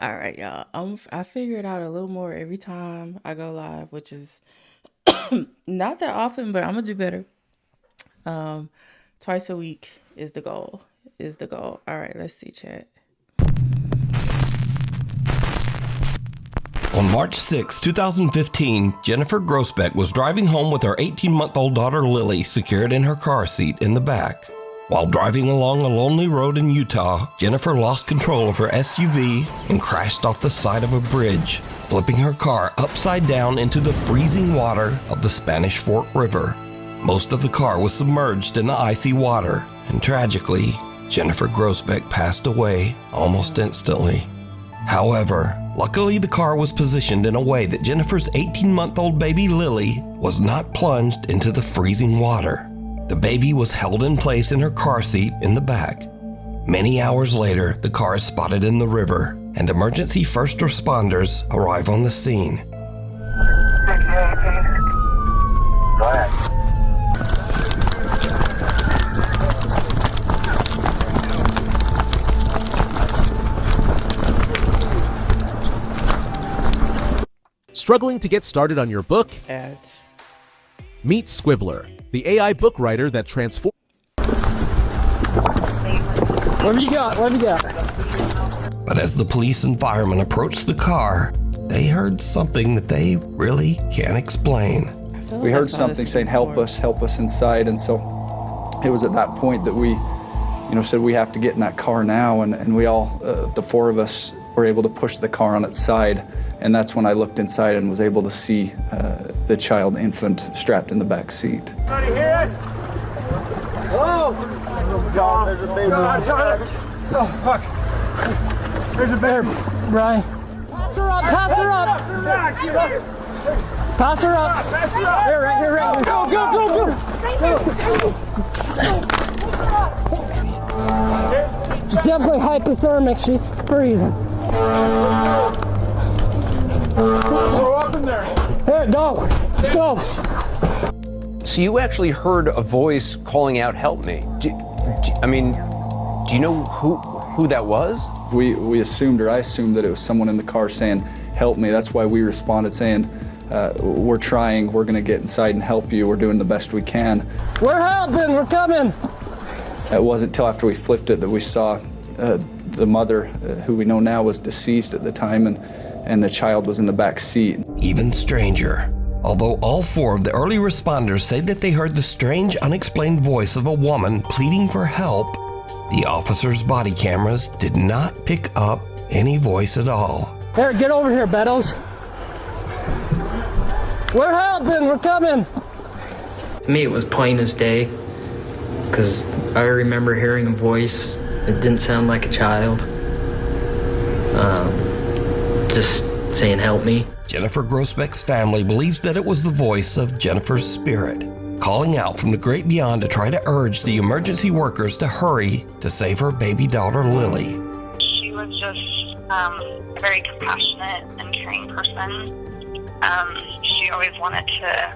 All right, y'all. I figure it out a little more every time I go live, which is not that often, but I'm gonna do better. Twice a week is the goal. All right, let's see, chat. On March 6, 2015, Jennifer Grossbeck was driving home with her 18-month-old daughter Lily secured in her car seat in the back. While driving along a lonely road in Utah, Jennifer lost control of her SUV and crashed off the side of a bridge, flipping her car upside down into the freezing water of the Spanish Fork River. Most of the car was submerged in the icy water, and tragically, Jennifer Grossbeck passed away almost instantly. However, luckily the car was positioned in a way that Jennifer's 18-month-old baby Lily was not plunged into the freezing water. The baby was held in place in her car seat in the back. Many hours later, the car is spotted in the river, and emergency first responders arrive on the scene. Go ahead. Struggling to get started on your book? Ads. Meet Squibbler, the AI book writer that transforms. What have you got? But as the police and firemen approached the car, they heard something that they really can't explain. We heard something saying, help us inside. And so it was at that point that we, said we have to get in that car now. And we all, the four of us, were able to push the car on its side. And that's when I looked inside and was able to see the child infant strapped in the back seat. Anybody hear us? Hello? Oh, God, there's a baby. Oh, fuck. There's a baby. Brian. Pass her up. Pass her up. Here, right here. Go. She's definitely hypothermic. She's freezing. Throw up in there. Here, go. Let's go. So you actually heard a voice calling out, help me. Do you know who that was? We assumed, or I assumed, that it was someone in the car saying, help me. That's why we responded saying, we're trying, we're gonna get inside and help you. We're doing the best we can. We're helping, we're coming. It wasn't until after we flipped it that we saw the mother, who we know now was deceased at the time, and the child was in the back seat. Even stranger. Although all four of the early responders say that they heard the strange, unexplained voice of a woman pleading for help, the officers' body cameras did not pick up any voice at all. Here, get over here, Beddoes. We're helping, we're coming. To me, it was plain as day, because I remember hearing a voice. It didn't sound like a child. Just saying, help me. Jennifer Grossbeck's family believes that it was the voice of Jennifer's spirit, calling out from the great beyond to try to urge the emergency workers to hurry to save her baby daughter, Lily. She was just a very compassionate and caring person. She always wanted to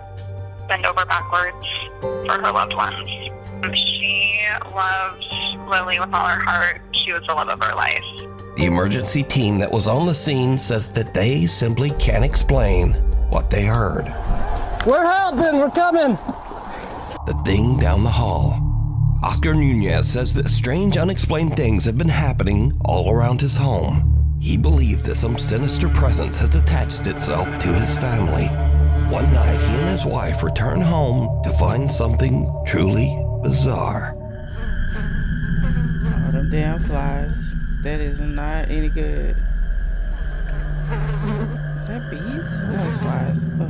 bend over backwards for her loved ones. She loved Lily with all her heart. She was the love of her life. The emergency team that was on the scene says that they simply can't explain what they heard. We're helping, we're coming. The thing down the hall. Oscar Nunez says that strange, unexplained things have been happening all around his home. He believes that some sinister presence has attached itself to his family. One night, he and his wife return home to find something truly bizarre. All them damn flies. That is not any good. Is that bees? No, it's flies. Oh.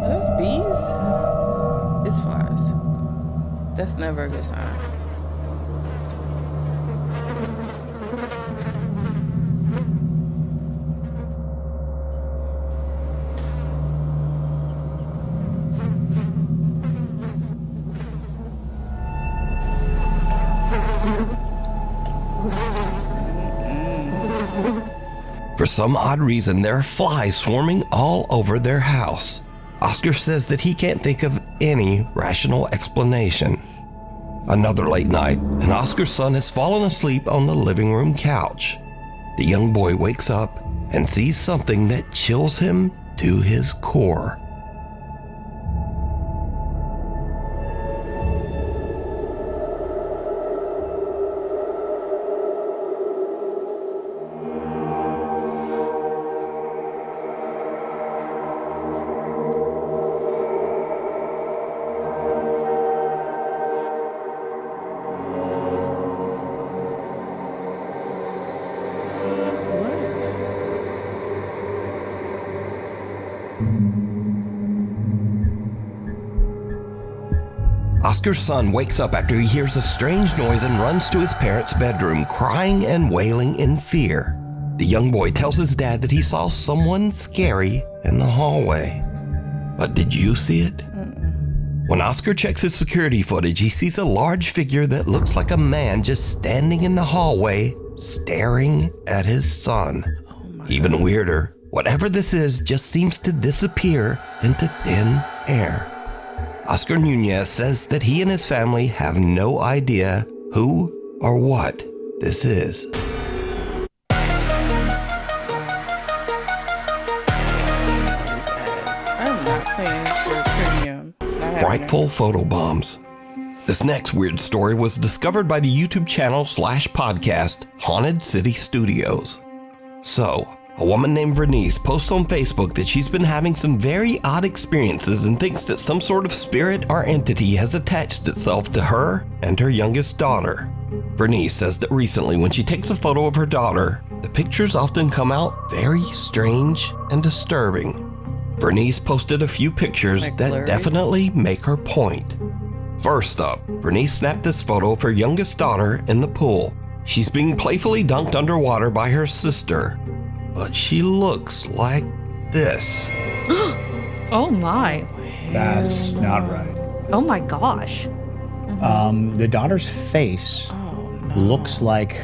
Are those bees? It's flies. That's never a good sign. For some odd reason, there are flies swarming all over their house. Oscar says that he can't think of any rational explanation. Another late night, and Oscar's son has fallen asleep on the living room couch. The young boy wakes up and sees something that chills him to his core. Oscar's son wakes up after he hears a strange noise and runs to his parents' bedroom, crying and wailing in fear. The young boy tells his dad that he saw someone scary in the hallway. But did you see it? When Oscar checks his security footage, he sees a large figure that looks like a man just standing in the hallway, staring at his son. Even weirder, whatever this is just seems to disappear into thin air. Oscar Nunez says that he and his family have no idea who or what this is. I'm not paying for premium. Frightful photo bombs. This next weird story was discovered by the YouTube channel /podcast Haunted City Studios. So, a woman named Vernice posts on Facebook that she's been having some very odd experiences and thinks that some sort of spirit or entity has attached itself to her and her youngest daughter. Vernice says that recently when she takes a photo of her daughter, the pictures often come out very strange and disturbing. Vernice posted a few pictures that definitely make her point. First up, Vernice snapped this photo of her youngest daughter in the pool. She's being playfully dunked underwater by her sister. But she looks like this. Oh my. That's not right. Oh my gosh. The daughter's face looks like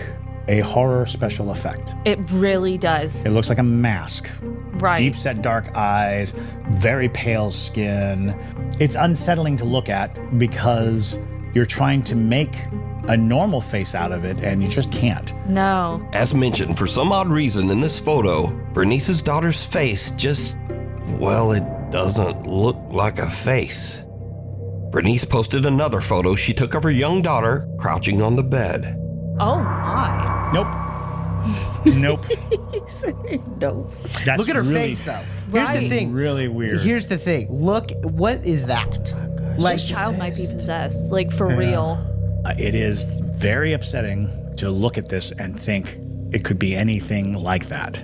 a horror special effect. It really does. It looks like a mask. Right. Deep set dark eyes, very pale skin. It's unsettling to look at because you're trying to make a normal face out of it, and you just can't. No. As mentioned, for some odd reason in this photo, Vernice's daughter's face just, well, it doesn't look like a face. Vernice posted another photo she took of her young daughter crouching on the bed. Oh my. Nope. Nope. Nope. That's Look at her really, face, though. Here's the thing. Really weird. Here's the thing. Look, what is that? Like, this child might be possessed, like for real. It is very upsetting to look at this and think it could be anything like that.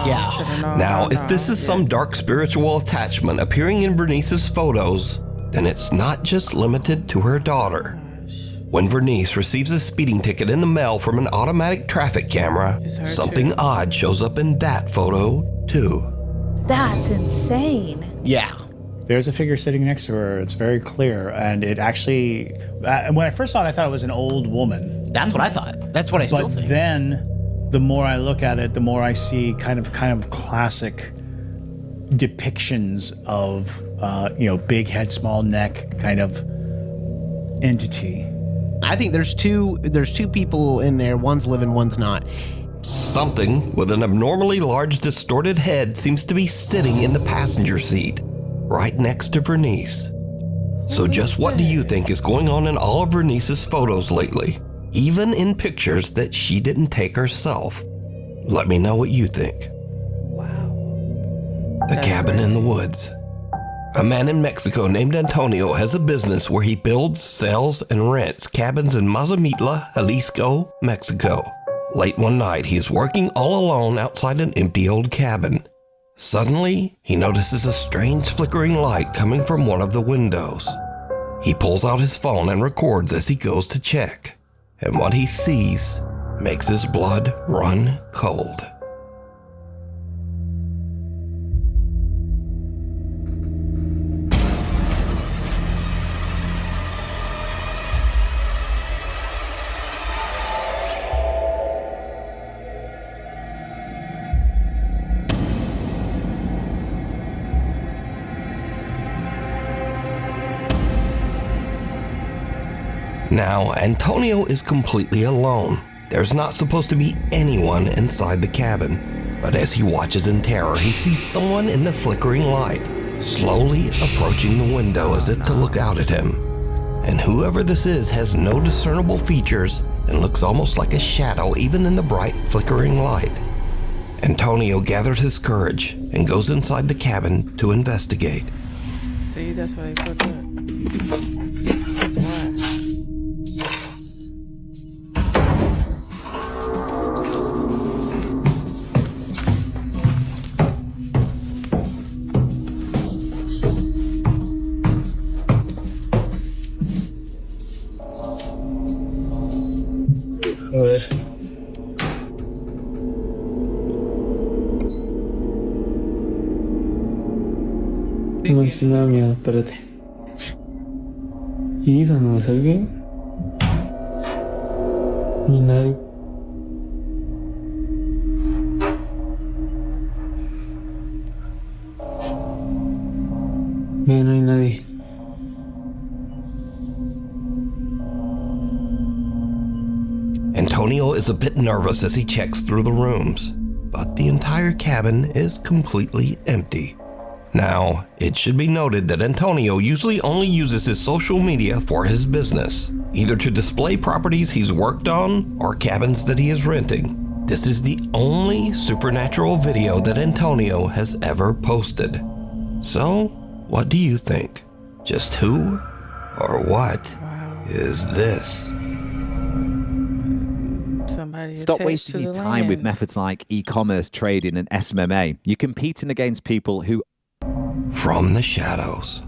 Yeah. Now, if this is some dark spiritual attachment appearing in Vernice's photos, then it's not just limited to her daughter. When Vernice receives a speeding ticket in the mail from an automatic traffic camera, something odd shows up in that photo, too. That's insane. Yeah. There's a figure sitting next to her. It's very clear. And it actually, when I first saw it, I thought it was an old woman. That's what I thought. That's what I still think. But then, the more I look at it, the more I see kind of classic depictions of, big head, small neck kind of entity. I think there's two people in there. One's living, one's not. Something with an abnormally large, distorted head seems to be sitting in the passenger seat, right next to Vernice. So just what do you think is going on in all of Vernice's photos lately, even in pictures that she didn't take herself? Let me know what you think. Wow. The cabin in the woods. A man in Mexico named Antonio has a business where he builds, sells, and rents cabins in Mazamitla, Jalisco, Mexico. Late one night, he is working all alone outside an empty old cabin. Suddenly, he notices a strange flickering light coming from one of the windows. He pulls out his phone and records as he goes to check. And what he sees makes his blood run cold. Now, Antonio is completely alone. There's not supposed to be anyone inside the cabin. But as he watches in terror, he sees someone in the flickering light, slowly approaching the window as if to look out at him. And whoever this is has no discernible features and looks almost like a shadow even in the bright flickering light. Antonio gathers his courage and goes inside the cabin to investigate. See, that's why they put that. That's why. A ver. No, sí me da miedo, espérate. ¿Y eso no es alguien? Ni nadie. No hay nadie. Antonio is a bit nervous as he checks through the rooms, but the entire cabin is completely empty. Now, it should be noted that Antonio usually only uses his social media for his business, either to display properties he's worked on or cabins that he is renting. This is the only supernatural video that Antonio has ever posted. So, what do you think? Just who or what is this? Stop wasting your time with methods like e-commerce trading and SMMA. You're competing against people who... From the shadows.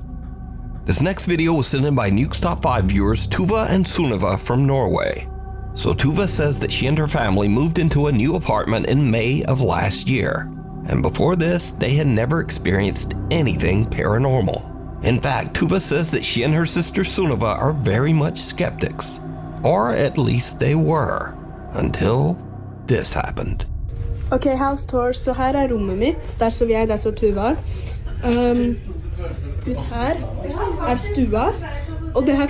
This next video was sent in by NukesTop5 viewers Tuva and Sunniva from Norway. So Tuva says that she and her family moved into a new apartment in May of last year. And before this, they had never experienced anything paranormal. In fact, Tuva says that she and her sister Sunniva are very much skeptics. Or at least they were. Until this happened. Okay, house tour. Så her er rommet mitt. Der står jeg, der står Tuva. Ut her er stua. Og det her...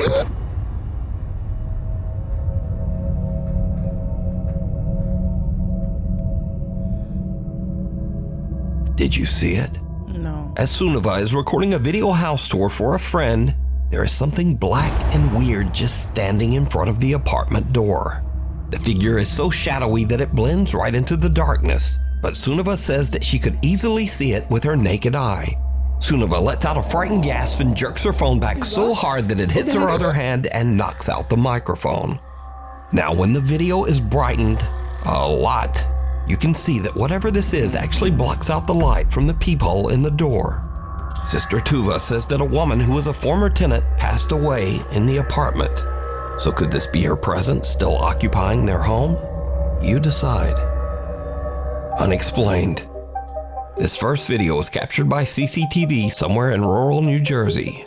Did you see it? No. As Sunniva is recording a video house tour for a friend, there is something black and weird just standing in front of the apartment door. The figure is so shadowy that it blends right into the darkness, but Sunniva says that she could easily see it with her naked eye. Sunniva lets out a frightened gasp and jerks her phone back so hard that it hits her other hand and knocks out the microphone. Now, when the video is brightened a lot, you can see that whatever this is actually blocks out the light from the peephole in the door. Sister Tuva says that a woman who was a former tenant passed away in the apartment. So could this be her presence still occupying their home? You decide. Unexplained. This first video was captured by CCTV somewhere in rural New Jersey.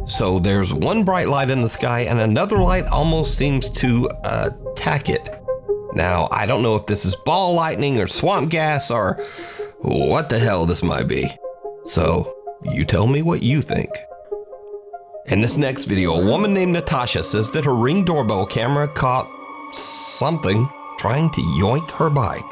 So there's one bright light in the sky and another light almost seems to attack it. Now, I don't know if this is ball lightning or swamp gas or what the hell this might be. So, you tell me what you think. In this next video, a woman named Natasha says that her Ring doorbell camera caught something trying to yoink her bike.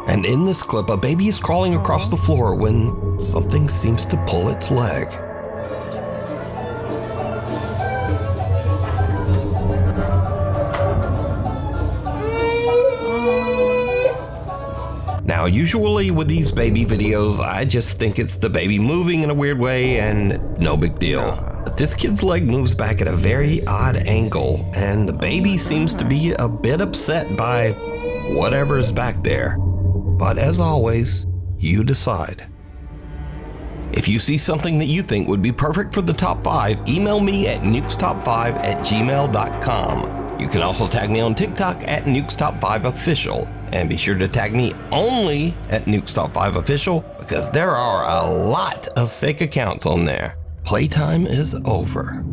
And in this clip, a baby is crawling across the floor when something seems to pull its leg. Now, usually with these baby videos, I just think it's the baby moving in a weird way and no big deal. But this kid's leg moves back at a very odd angle, and the baby seems to be a bit upset by whatever's back there. But as always, you decide. If you see something that you think would be perfect for the top 5, email me at nukestop5@gmail.com. You can also tag me on TikTok at NukesTop5Official. And be sure to tag me only at NukesTop5Official because there are a lot of fake accounts on there. Playtime is over.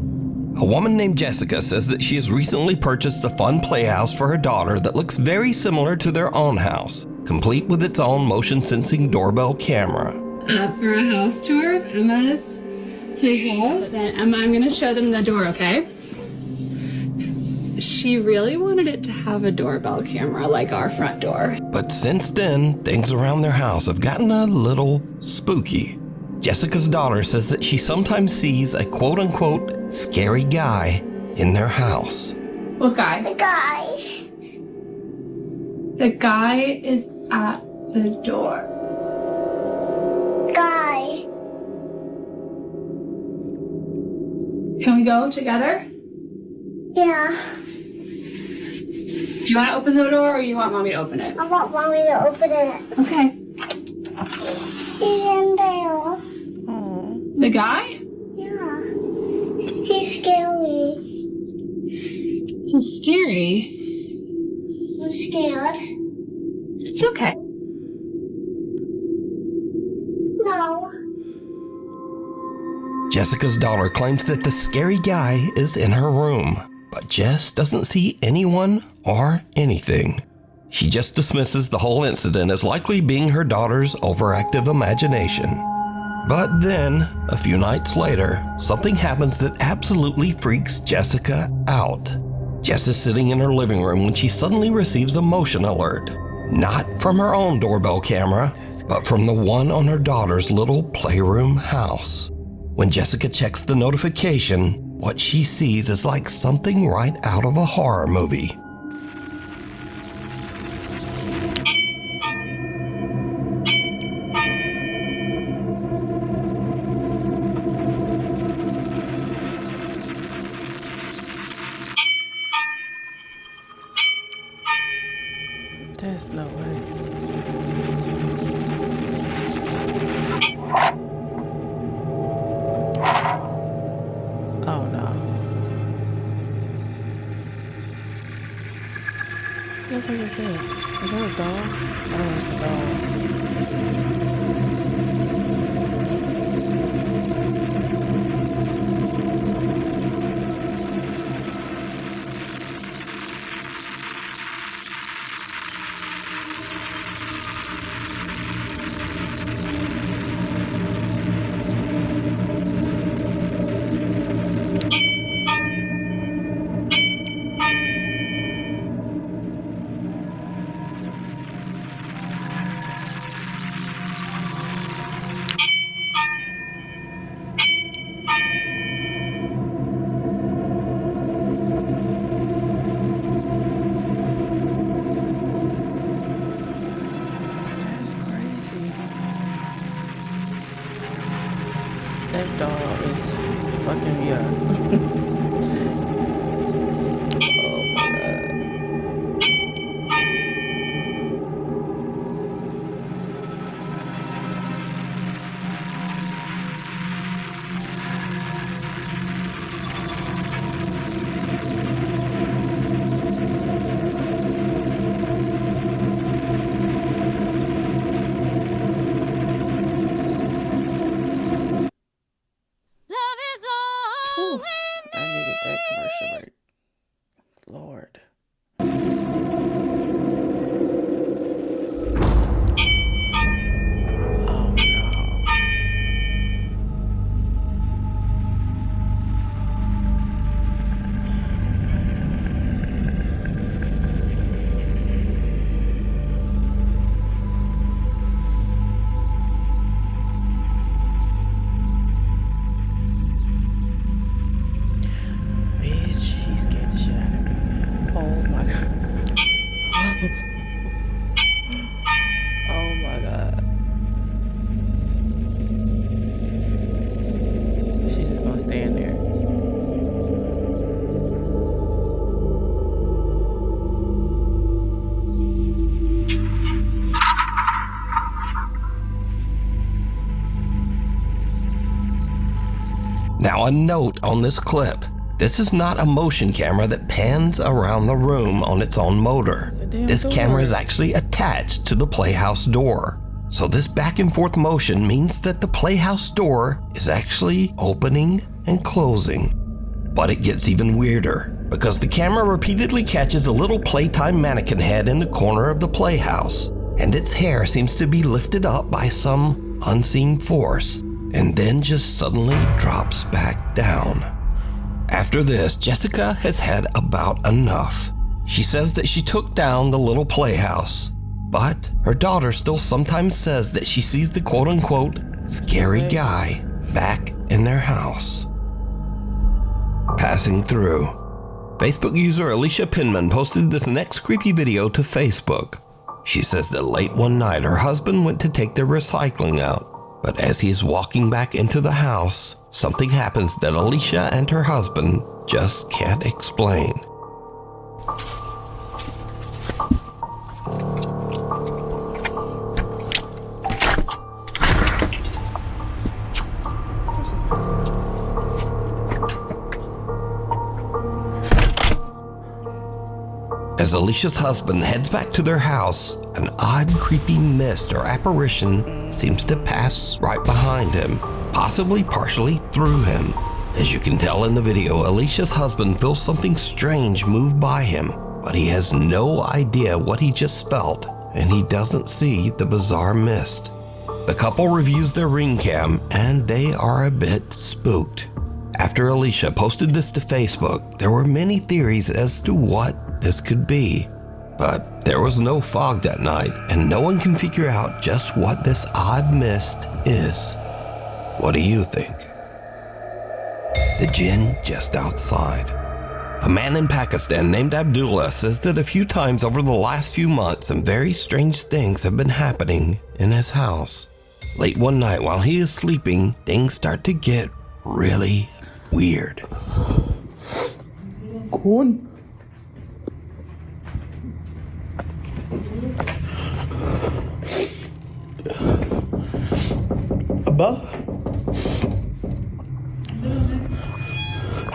A woman named Jessica says that she has recently purchased a fun playhouse for her daughter that looks very similar to their own house, complete with its own motion-sensing doorbell camera. For a house tour of Emma's house. Then Emma, I'm going to show them the door, okay? She really wanted it to have a doorbell camera like our front door. But since then, things around their house have gotten a little spooky. Jessica's daughter says that she sometimes sees a quote-unquote scary guy in their house. What guy? The guy. The guy is at the door. Guy. Can we go together? Yeah. Do you want to open the door or you want Mommy to open it? I want Mommy to open it. Okay. He's in there. The guy? Yeah. He's scary. He's scary. I'm scared. It's okay. No. Jessica's daughter claims that the scary guy is in her room, but Jess doesn't see anyone or anything. She just dismisses the whole incident as likely being her daughter's overactive imagination. But then, a few nights later, something happens that absolutely freaks Jessica out. Jess is sitting in her living room when she suddenly receives a motion alert. Not from her own doorbell camera, but from the one on her daughter's little playroom house. When Jessica checks the notification, what she sees is like something right out of a horror movie. There's no way. Oh no. What is it? Is that a dog? Oh, it's a dog. That dog is fucking me up. Oh my god. Whew, I needed that commercial break. Lord. Oh no. Bitch, she scared the shit out of me. Oh my god. Oh my god. She's just gonna stand there. Now, a note on this clip. This is not a motion camera that pans around the room on its own motor. This camera is actually attached to the playhouse door. So this back and forth motion means that the playhouse door is actually opening and closing. But it gets even weirder, because the camera repeatedly catches a little playtime mannequin head in the corner of the playhouse, and its hair seems to be lifted up by some unseen force, and then just suddenly drops back down. After this, Jessica has had about enough. She says that she took down the little playhouse, but her daughter still sometimes says that she sees the quote-unquote scary guy back in their house. Passing through. Facebook user Alicia Pinman posted this next creepy video to Facebook. She says that late one night her husband went to take their recycling out, but as he's walking back into the house, something happens that Alicia and her husband just can't explain. As Alicia's husband heads back to their house, an odd, creepy mist or apparition seems to pass right behind him, possibly partially through him. As you can tell in the video, Alicia's husband feels something strange move by him, but he has no idea what he just felt, and he doesn't see the bizarre mist. The couple reviews their Ring cam, and they are a bit spooked. After Alicia posted this to Facebook, there were many theories as to what this could be, but there was no fog that night, and no one can figure out just what this odd mist is. What do you think? The jinn just outside. A man in Pakistan named Abdullah says that a few times over the last few months, some very strange things have been happening in his house. Late one night while he is sleeping, things start to get really weird. Kौन? अब्बा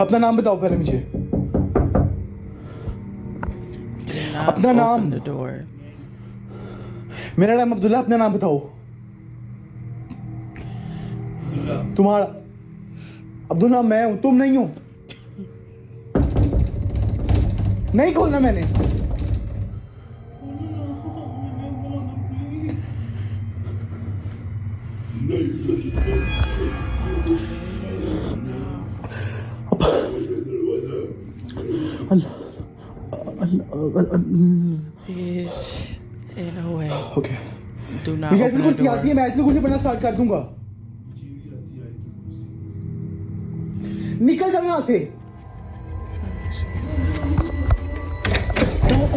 अपना नाम बताओ पहले मुझे अपना नाम मेरा नाम अब्दुल्ला अपना नाम बताओ तुम्हारा अब्दुल्ला मैं हूं तुम नहीं हो नहीं खोलना मैंने Bitch, in a way. Okay. Do not open the door. आती है मैं ऐसे कुछ पढ़ना स्टार्ट कर दूंगा निकल जाओ यहाँ से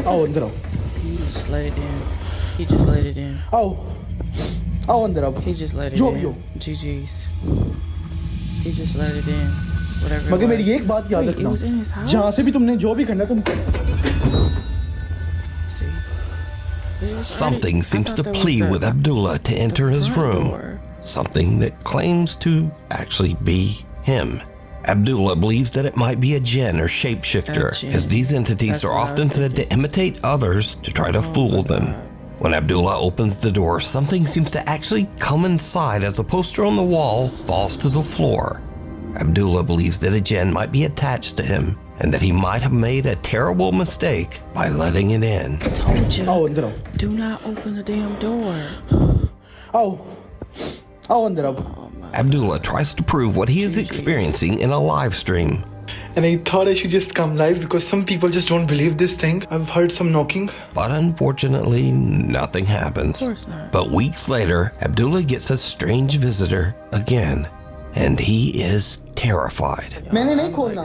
आओ अंदर आओ He just let it in. He just let it in. आओ अंदर आओ He just let it जो in. भी हो GG's. He just let it in. Whatever. मगर मेरी एक बात याद Wait, it was in his रखना house? जहाँ से भी तुमने जो भी करना तुम Something seems to plead with Abdullah to enter his room. Something that claims to actually be him. Abdullah believes that it might be a jinn or shapeshifter, as these entities are often said to imitate others to try to fool them. When Abdullah opens the door, something seems to actually come inside as a poster on the wall falls to the floor. Abdullah believes that a jinn might be attached to him and that he might have made a terrible mistake by letting it in. Told you. Do not open the damn door. Abdullah tries to prove what he is experiencing in a live stream. And I thought I should just come live because some people just don't believe this thing. I've heard some knocking. But unfortunately, nothing happens. Of course not. But weeks later, Abdullah gets a strange visitor again, and he is terrified. मैंने नहीं खोलना.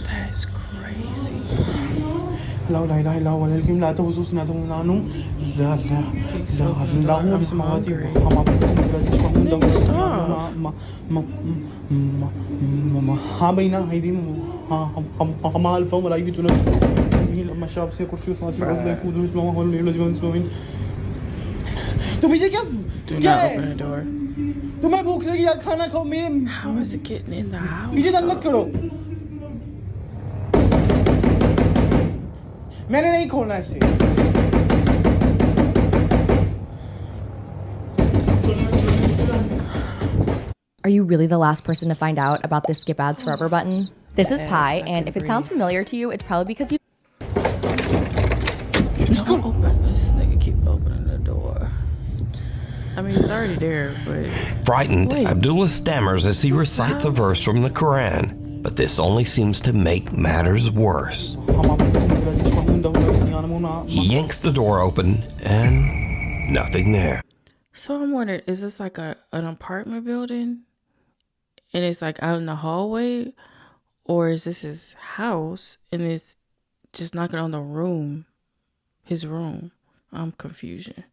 That's crazy. لا لا إله إلا هو الحكيم لا تهزوس لا تمنعنوا لا لا لا هو بسماوات हाँ भाई ना हाइदी हाँ हम alpha मलाई भी तूने तुम्हें ये क्या Do क्या not है open the door. तुम्हें भूख लगी यार खाना खाओ मेरे How is it getting in the house? नीचे तंग मत करो मैंने नहीं खोलना इसे Are you really the last person to find out about this skip ads forever button? This is Pi, and if it sounds familiar to you, it's probably because you. Don't open this nigga. Keep opening the door. I mean, it's already there, but. Frightened, Wait. Abdullah stammers as he recites a verse from the Quran, but this only seems to make matters worse. He yanks the door open, and nothing there. So I'm wondering, is this like an apartment building? And it's like out in the hallway? Or is this his house and it's just knocking on the room? His room. I'm confusion.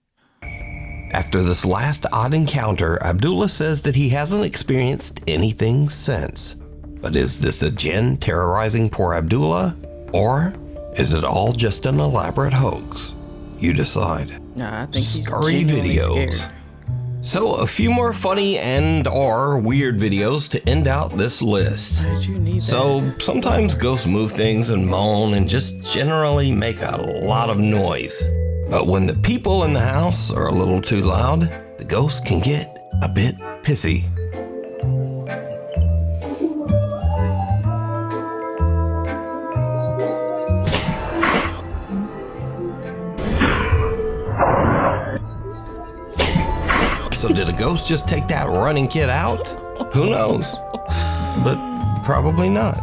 After this last odd encounter, Abdullah says that he hasn't experienced anything since. But is this a jinn terrorizing poor Abdullah? Or is it all just an elaborate hoax? You decide. Nah, I think he's Scary genuinely videos. scared. So a few more funny and or weird videos to end out this list. Why did you need So that? sometimes ghosts move things and moan and just generally make a lot of noise. But when the people in the house are a little too loud, the ghost can get a bit pissy. So did a ghost just take that running kid out? Who knows? But probably not.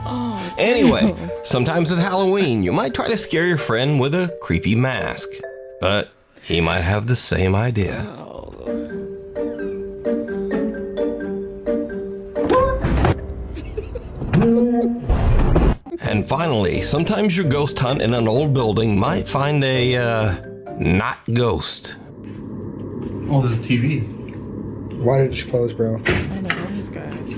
Anyway, sometimes at Halloween, you might try to scare your friend with a creepy mask. But he might have the same idea. And finally, sometimes your ghost hunt in an old building might find a, not ghost. Oh, there's a TV. Why did it just close, bro? I know, this guy having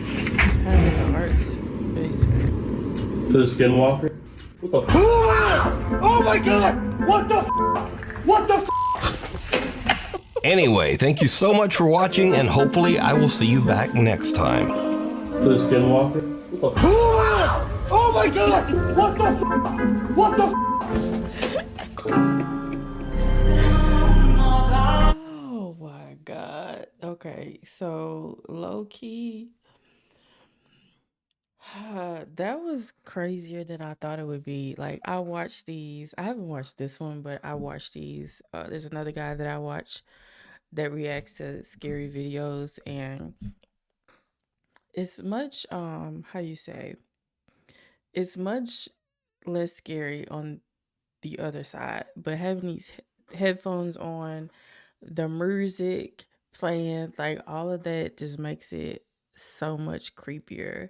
an arts basement. There's a skinwalker. What the Oh my god what the what the Anyway, thank you so much for watching, and hopefully I will see you back next time. There's a skinwalker. What the Oh my god what the what the Oh my God. Okay, so low key, that was crazier than I thought it would be. Like, I watched these. I haven't watched this one, but I watched these. There's another guy that I watch that reacts to scary videos, and it's much how you say, it's much less scary on the other side. But having these headphones on, the music playing, like all of that just makes it so much creepier.